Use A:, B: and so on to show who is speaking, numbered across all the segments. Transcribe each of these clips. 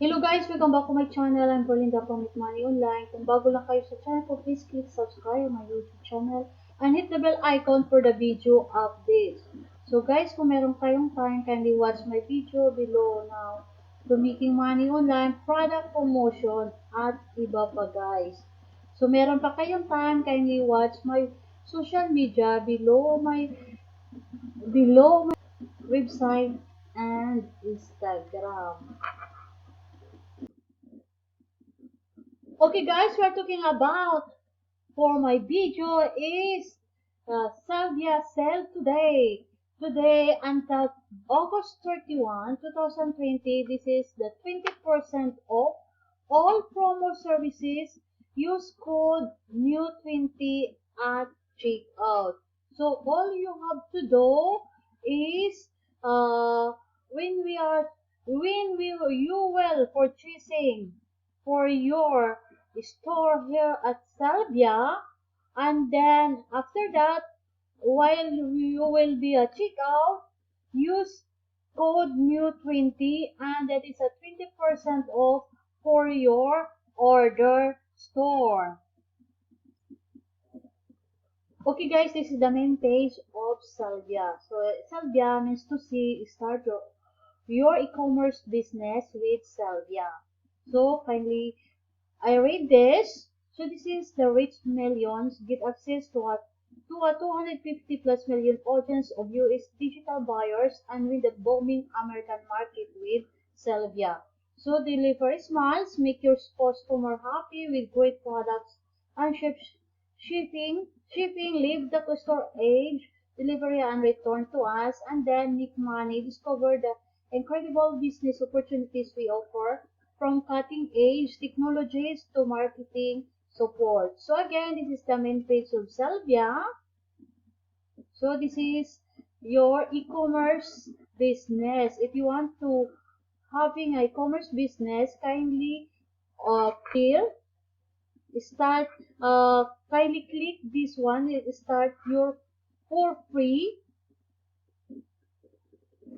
A: Hello guys! Welcome back to my channel. I'm Berlinda from Make Money Online. Kung bago lang kayo sa channel ko, please click subscribe on my YouTube channel and hit the bell icon for the video updates. So guys, kung meron kayong time, kindly watch my video below now to Making Money Online, product promotion, at iba pa guys. So meron pa kayong time, kindly watch my social media below my website and Instagram. Okay guys, we're talking about for my video is Sellvia sale today. Today until August 31, 2020, this is the 20% off all promo services. Use code NEW20 at checkout. So all you have to do is when we are when we you will purchasing for your store here at Sellvia, and then after that, while you will be a checkout, use code new20 and that is a 20% off for your order store. Okay guys, this is the main page of Sellvia. So Sellvia means to see start your e-commerce business with Sellvia. So kindly I read this. So this is the rich millions get access to a 250 plus million audience of US digital buyers and with the booming American market with Selvia. So deliver smiles, make your customer happy with great products and shipping, leave the store age, delivery and return to us and then make money. Discover the incredible business opportunities we offer from cutting edge technologies to marketing support. So again, this is the main page of Selvia. So this is your e-commerce business. If you want to having an e-commerce business, kindly here start kindly click this one. Start your for free.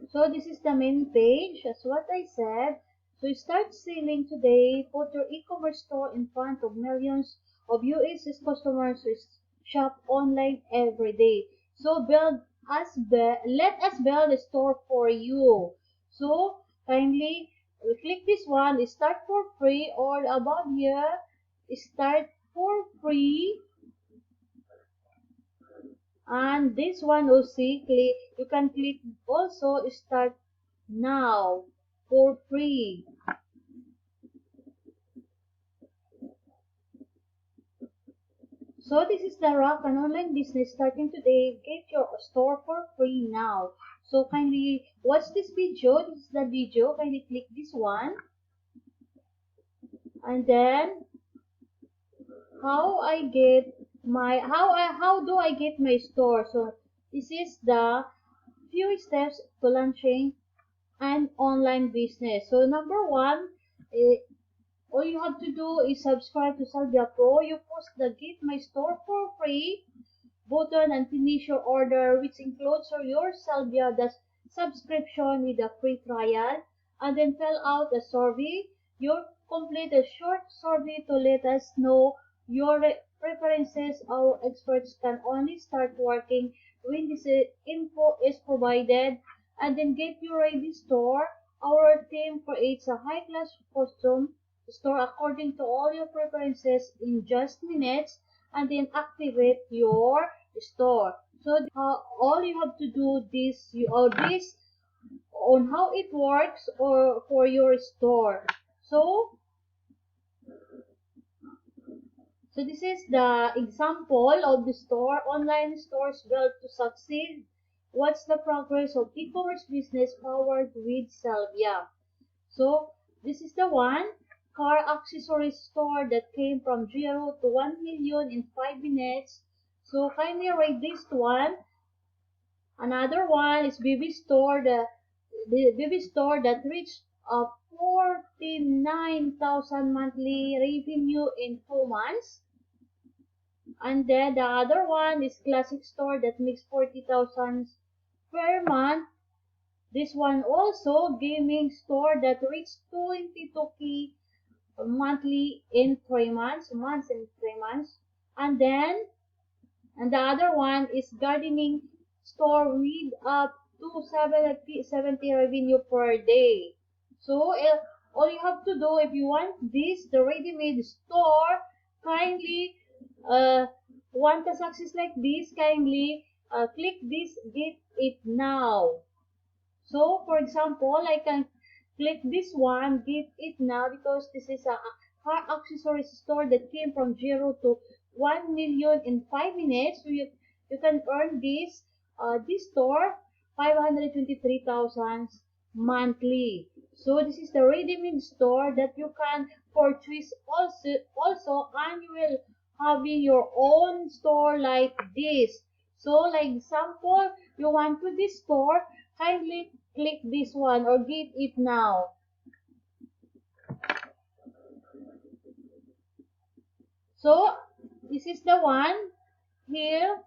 A: So this is the main page, as what I said. So start selling today. Put your e-commerce store in front of millions of US customers who shop online every day. So let us build a store for you. So kindly click this one. Start for free. All about here. Start for free. And this one also click. You can click also start now for free. So this is the Rock an online business starting today. Get your store for free now. So kindly watch this video. This is the video. Kindly click this one. And then how do I get my store? So this is the few steps to launching an online business. So number one, eh, all you have to do is subscribe to Salvia Pro. You post the Get My Store for free button and finish your order, which includes your Salvia the subscription with a free trial, and then fill out a survey. You complete a short survey to let us know your preferences. Our experts can only start working when this info is provided, and then get your ready store. Our team creates a high-class custom store according to all your preferences in just minutes and then activate your store. So all you have to do this on how it works or for your store. So so this is the example of the store online stores built to succeed. What's the progress of e-commerce business powered with Selvia? So this is the one car accessories store that came from 0 to 1 million in 5 minutes. So kindly rate this one. Another one is the baby store that reached 49,000 monthly revenue in 2 months. And then the other one is classic store that makes 40,000 per month This one also, gaming store that reached 22K monthly in 3 months, and then and the other one is gardening store with up to 70 revenue per day. So all you have to do if you want this, the ready-made store, kindly uh, want a success like this, kindly click this get it now. So for example, I can click this one, get it now, because this is a car accessories store that came from 0 to 1 million in 5 minutes. So you can earn this store 523,000 monthly. So this is the ready-made store that you can purchase also, and you will having your own store like this. So like example, you want to this store, kindly click this one or get it now. So this is the one here.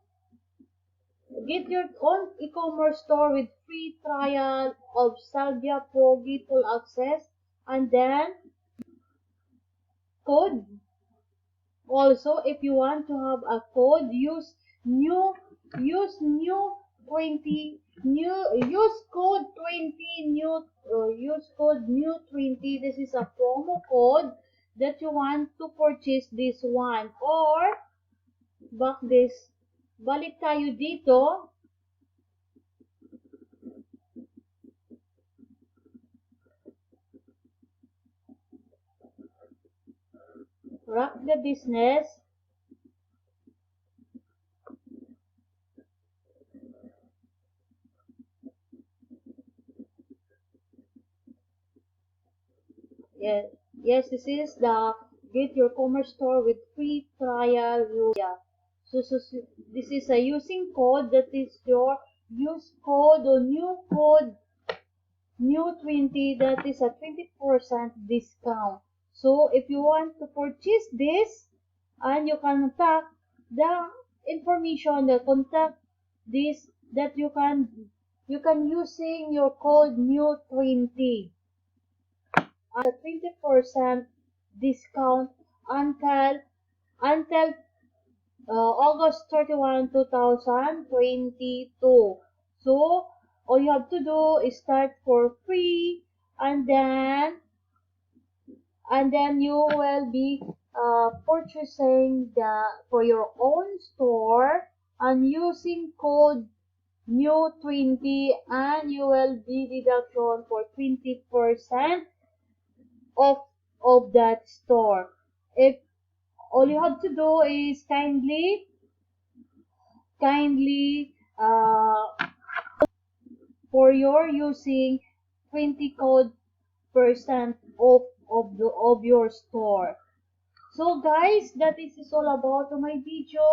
A: Get your own e-commerce store with free trial of Sellvia Pro, get full access, and then code. Also, if you want to have a code, use 20 use code 20 use code new 20. This is a promo code that you want to purchase this one, or balik tayo dito. Rock the business. Yes, yes, this is the get your commerce store with free trial rule. Yeah. So this is a using code that is your use code or new 20, that is a 20% discount. So if you want to purchase this, and you contact the information, the contact this that you can using your code new 20 at a 20% discount until August 31, 2022. So all you have to do is start for free, and then you will be purchasing for your own store and using code new 20, and you will be deduction for 20% of that store. If all you have to do is kindly for your using 20 code percent off of your store. So guys, that is all about my video,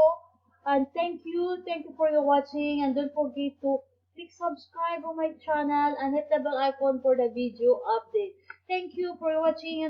A: and thank you for your watching, and don't forget to click subscribe on my channel and hit the bell icon for the video update. Thank you for watching.